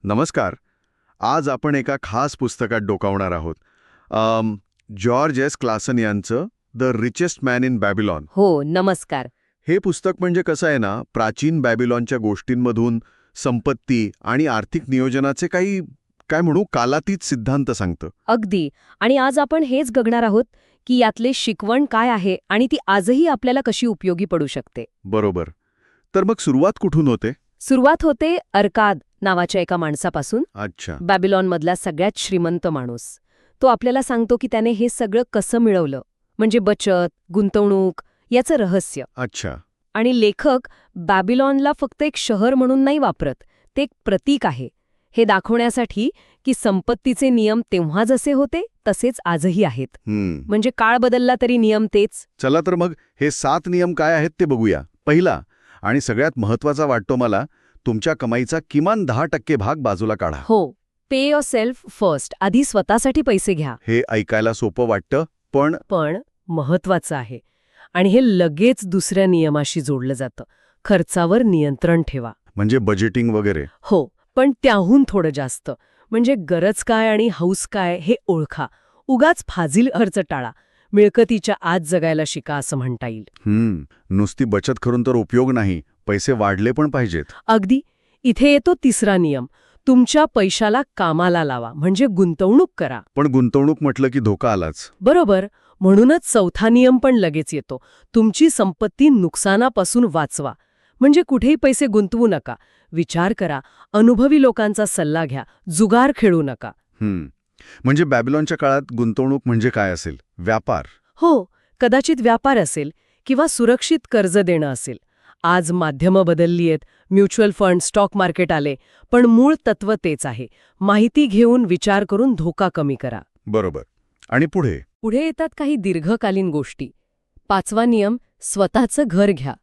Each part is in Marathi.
नमस्कार. आज आपण एका खास पुस्तकात डोकावणार आहोत. जॉर्ज एस क्लासन यांचं the richest man in Babylon. हो, नमस्कार. हे पुस्तक म्हणजे कसं आहे ना, प्राचीन बॅबिलॉनच्या गोष्टींमधून संपत्ती आणि आर्थिक नियोजनाचे काही काय म्हणू कालातीत सिद्धांत सांगतं. अगदी. आणि आज आपण हेच बघणार आहोत की यातले शिकवण काय आहे आणि ती आजही आपल्याला कशी उपयोगी पडू शकते. बरोबर. तर मग सुरुवात कुठून होते? सुरुवात होते अर्काद नावाच्या एका माणसापासून. अच्छा. बॅबिलॉनमधला सगळ्यात श्रीमंत माणूस. तो आपल्याला सांगतो की त्याने हे सगळं कसं मिळवलं, म्हणजे बचत, गुंतवणूक याचं रहस्य. अच्छा. आणि लेखक बॅबिलॉनला फक्त एक शहर म्हणून नाही वापरत, ते एक प्रतीक आहे हे दाखवण्यासाठी की संपत्तीचे नियम तेव्हा जसे होते तसेच आजही आहेत. म्हणजे काळ बदलला तरी नियम तेच. चला तर मग हे 7 नियम काय आहेत ते बघूया. पहिला आणि सगळ्यात महत्वाचा वाटतो मला, तुमच्या कमाईचा किमान 10% भाग बाजूला काढा. हो, पे युअर सेल्फ फर्स्ट. आधी स्वतःसाठी पैसे घ्या. हे ऐकायला सोपं वाटतं, पण महत्वाचं आहे. आणि हे लगेच दुसऱ्या नियमाशी जोडलं जातं. खर्चावर नियंत्रण ठेवा. म्हणजे बजेटिंग वगैरे. हो, पण त्याहून थोडं जास्त. म्हणजे गरज काय आणि हौस काय हे ओळखा. उगाच फाजील खर्च टाळा. मिळकतीच्या आत जगायला शिका असं म्हणता येईल. नुसती बचत करून तर उपयोग नाही, पैसे वाढले पण पाहिजेत. अगदी. इथे येतो तिसरा नियम. तुमच्या पैशाला कामाला लावा, म्हणजे गुंतवणूक करा. पण गुंतवणूक म्हटलं की धोका आलाच. बरोबर. म्हणूनच चौथा नियम पण लगेच येतो. तुमची संपत्ती नुकसानापासून वाचवा. म्हणजे कुठेही पैसे गुंतवू नका. विचार करा, अनुभवी लोकांचा सल्ला घ्या, जुगार खेळू नका. म्हणजे बॅबिलॉनच्या काळात गुंतवणूक म्हणजे काय असेल? व्यापार. हो, कदाचित व्यापार असेल किंवा सुरक्षित कर्ज देणं असेल. आज माध्यमं बदलली आहेत, म्युच्युअल फंड, स्टॉक मार्केट आले, पण मूळ तत्व तेच आहे. माहिती घेऊन विचार करून धोका कमी करा. बरोबर. आणि पुढे येतात काही दीर्घकालीन गोष्टी. 5वा नियम, स्वतःचं घर घ्या.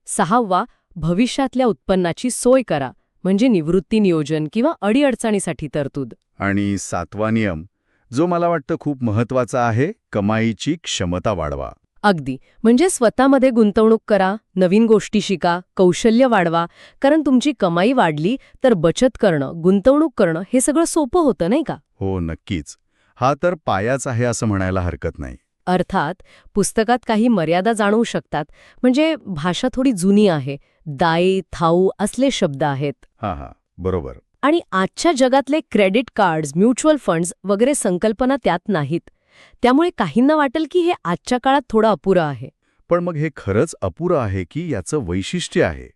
6वा, भविष्यातल्या उत्पन्नाची सोय करा, म्हणजे निवृत्ती नियोजन किंवा अडीअडचणीसाठी तरतूद. आणि 7वा नियम, जो मला वाटतं खूप महत्वाचा आहे, कमाईची क्षमता वाढवा. अगदी. म्हणजे स्वतःमध्ये गुंतवणूक करा, नवीन गोष्टी शिका, कौशल्य वाढवा. कारण तुमची कमाई वाढली तर बचत करणं, गुंतवणूक करणं हे सगळं सोपं होतं, नाही का? हो, नक्कीच. हा तर पायाच आहे असं म्हणायला हरकत नाही. अर्थात पुस्तकात काही मर्यादा जाणवू शकतात. म्हणजे भाषा थोडी जुनी आहे. दाई, थाऊ असले शब्द आहेत. हा, बरोबर. आणि आजच्या जगातले क्रेडिट कार्ड्स, म्युच्युअल फंड्स वगैरे संकल्पना त्यात नाहीत. त्यामुळे काहींना वाटेल की हे आजच्या काळात थोडं अपुरं आहे. पण मग हे खरंच अपुरं आहे की याचं वैशिष्ट्य आहे?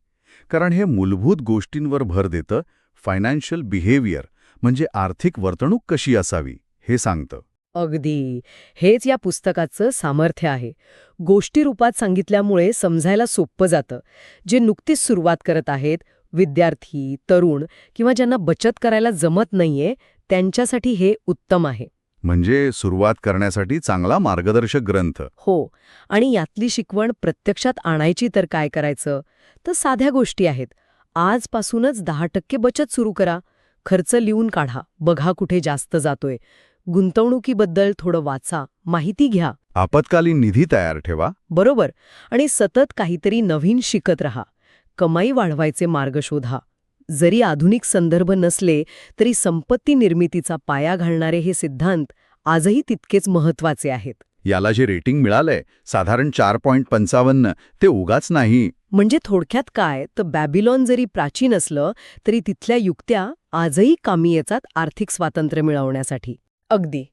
कारण हे मूलभूत गोष्टींवर भर देतं. फायनान्शियल बिहेवियर म्हणजे आर्थिक वर्तणूक कशी असावी हे सांगतं. अगदी. हेच या पुस्तकाचं सामर्थ्य आहे. गोष्टी रूपात सांगितल्यामुळे समजायला सोपं जातं. जे नुकतीच सुरुवात करत आहेत, विद्यार्थी, तरुण किंवा ज्यांना बचत करायला जमत नाहीये, त्यांच्यासाठी हे उत्तम आहे. म्हणजे सुरुवात करण्यासाठी चांगला मार्गदर्शक ग्रंथ. हो. आणि यातली शिकवण प्रत्यक्षात आणायची तर काय करायचं? तर साध्या गोष्टी आहेत. आजपासूनच 10% बचत सुरू करा. खर्च लिहून काढा, बघा कुठे जास्त जातोय. गुंतवणुकीबद्दल थोडं वाचा, माहिती घ्या. आपत्कालीन निधी तयार ठेवा. बरोबर. आणि सतत काहीतरी नवीन शिकत रहा. कमाई वाढवायचे मार्ग शोधा. जरी आधुनिक संदर्भ नसले तरी संपत्ती निर्मितीचा पाया घालणारे हे सिद्धांत आजही तितकेच महत्वाचे आहेत. याला जे रेटिंग मिळालंय साधारण 4.55, ते उगाच नाही. म्हणजे थोडक्यात काय, तर बॅबिलॉन जरी प्राचीन असलं तरी तिथल्या युक्त्या आजही कामी येतात आर्थिक स्वातंत्र्य मिळवण्यासाठी. अगदी.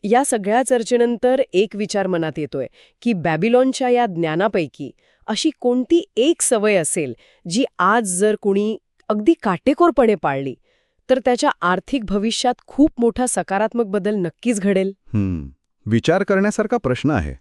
या सगळ्या चर्चेनंतर एक विचार मनात येतोय की बॅबिलॉनच्या या ज्ञानापैकी अशी कोणती एक सवय असेल जी आज जर कुणी अगदी काटेकोरपणे पाळली तर त्याच्या आर्थिक भविष्यात खूप मोठा सकारात्मक बदल नक्कीच घडेल. विचार करण्यासारखा प्रश्न आहे.